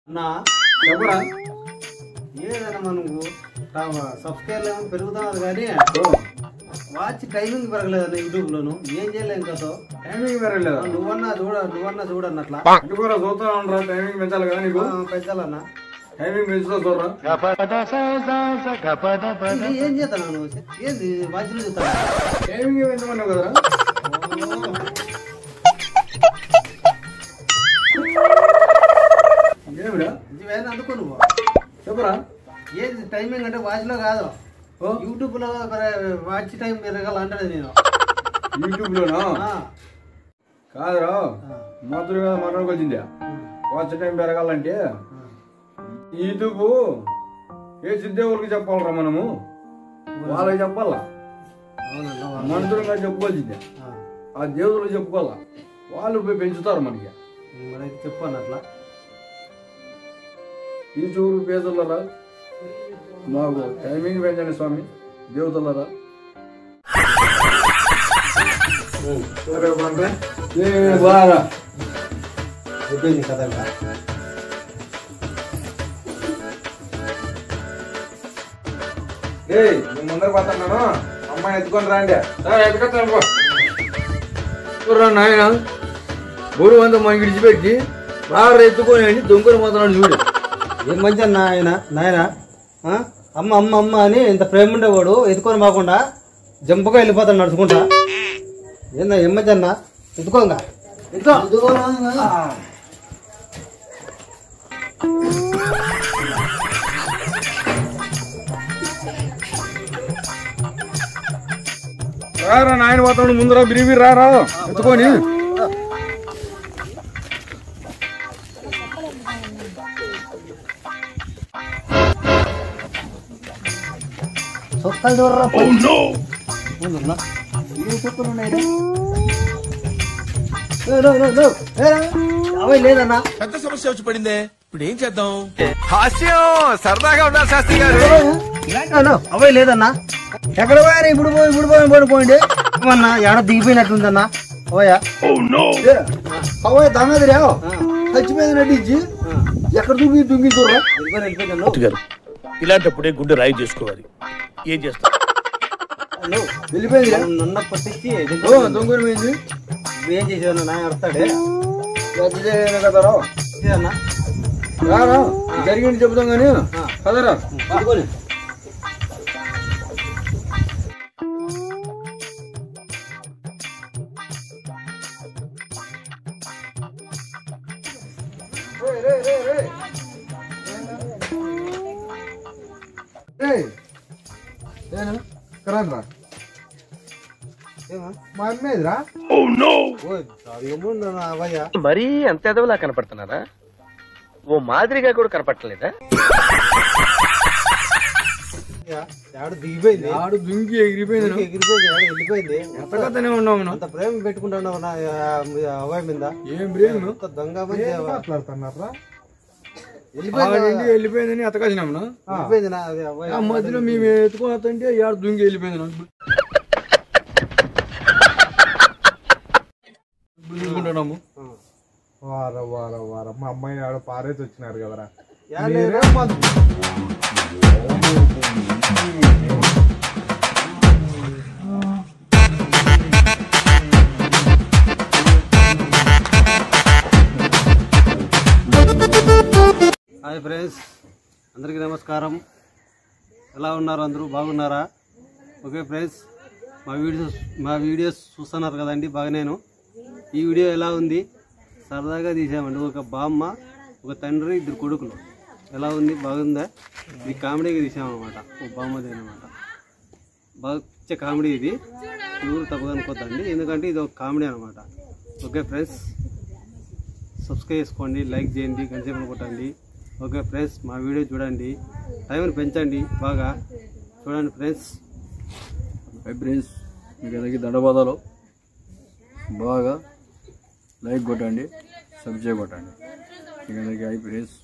అన్నా చెప్పరా ఏదన్నా నువ్వు సబ్స్క్రైబ్ పెరుగుతున్నది కానీ వాచ్ టైమింగ్ పెరగలేదన్న యూట్యూబ్ లోను ఏం చేయలేం కదా టైమింగ్ పెరగలేదు నువ్వన్నా చూడన్నట్లా చూస్తా ఉండరా టైమింగ్ పెంచాలి కదా నీకు పెంచాలన్నా టైమింగ్ పెంచుతా చూడరా ఏం చేస్తాను నువ్వు ఏంది వాచ్ చూస్తా టైమింగ్ పెంచమన్నావు కదరా అందుకో నువ్వు చెప్పరా ఏది టైమింగ్ అంటే వాచ్ లో కాదు యూట్యూబ్ లో వాచ్ టైం పెరగాలంటే నేను యూట్యూబ్ లోనా కాదురా మాతృ మీద మాట్లాడుకోవాల్సిందే వాచ్ టైం పెరగాలంటే యూట్యూబ్ ఏ సిద్ధేవులకి చెప్పాలరా మనము వాళ్ళకి చెప్పాలా మనుషులుగా చెప్పుకోవాల్సిందే ఆ దేవుళ్ళకి చెప్పుకోవాలా వాళ్ళు పోయి పెంచుతారు మనకి చెప్పాను అట్లా యూట్యూబ్ పేదలరా మాకు టైమింగ్ పెంచండి స్వామి దేవతలరా అయిపోయింది కదా ముందర పోతున్నాను అమ్మాయి ఎత్తుకొని రాండి ఎత్తుకొస్తాను నాయన ఊరు అంతా మనకి విడిచిపెట్టి రారు ఎత్తుకొని అని దొంగలు పోతున్నాడు చూడు ఏం మంచి నాయన అమ్మ అమ్మ అమ్మ అని ఇంత ప్రేమ ఉండేవాడు ఎత్తుకొని పోకుండా జంపుగా వెళ్ళిపోతాడు నడుచుకుంటా ఏందా ఏం మంచి అన్న ఎత్తుకోంగా రారా నాయన పోతాడు ముందర బిరిబి రారా ఎత్తుకొని లేదన్నా పెద్ద సమస్య వచ్చి పడిందే ఇప్పుడు ఏం చేద్దాం హాస్యం సరదాగా ఉండాలి శాస్త్రి గారు అవే లేదన్నా ఎక్కడ పోయారు ఇప్పుడు పోయింది ఏమన్నా ఏడ దిగిపోయినట్టుందన్నా అవయ్యా అవయ్య దానదిరా చచ్చిపోయింది నటించి ఎక్కడ దుంగి చూడరా గారు ఇలాంటప్పుడే గుండె రాయి చేసుకోవాలి ఏం చేస్తాం వెళ్ళిపోయింది నన్న పట్టించి దొంగలు పోయింది ఏం చేసేవన్నా నా అడతాడే కదరా అన్నా రారా జరిగింది చెబుతాం కానీ కదరా పట్టుకోని కరారా మా అమ్మేదిరా అవయ్యా మరీ అంత ఎదవలా కనపడుతున్నారా ఓ మాదిరిగా కూడా కనపడలేదా ఆడు దిగిపోయింది ఆడు దుంకి ఎగిరిపోయింది వెళ్ళిపోయింది ఎంతగానే ఉన్నాము అంత ప్రేమ పెట్టుకుంటున్నావు అవ్వాయి మీద ఏం ప్రేమ దొంగ మాట్లాడుతున్నారా వెళ్ళిపోయిందని ఎతకాసినాము మధ్యలో మేము ఎత్తుకోతుంటే ఆడు దుంగి వెళ్ళిపోయింది దుంగుకుంటున్నాము వారం మా అమ్మాయి ఆడ పారేసి వచ్చినారు కదరా హాయ్ ఫ్రెండ్స్, అందరికీ నమస్కారం. ఎలా ఉన్నారు? అందరూ బాగున్నారా? ఓకే ఫ్రెండ్స్, మా వీడియోస్ చూస్తున్నారు కదండి. బాగా నేను ఈ వీడియో ఎలా ఉంది సరదాగా తీసామండి. ఒక బామ్మ, ఒక తండ్రి, ఇద్దరు కొడుకులు. ఎలా ఉంది? బాగుందా? ఇది కామెడీగా తీసామన్నమాట. ఒక బామ్మది అనమాట. బాగా కామెడీ ఇది. ఎవరు తప్పుగా అనుకోద్దండి, ఎందుకంటే ఇది ఒక కామెడీ అనమాట. ఓకే ఫ్రెండ్స్, సబ్స్క్రైబ్ చేసుకోండి, లైక్ చేయండి, గంటసేపు కొట్టండి. ఓకే ఫ్రెండ్స్, మా వీడియో చూడండి, టైంని పెంచండి, బాగా చూడండి ఫ్రెండ్స్. ఫ్రెండ్స్, మీకు అందరికీ దండవాదాలు. బాగా లైక్ కొట్టండి, సబ్స్క్రైబ్ కొట్టండి. మీకు అందరికీ ఫ్రెండ్స్.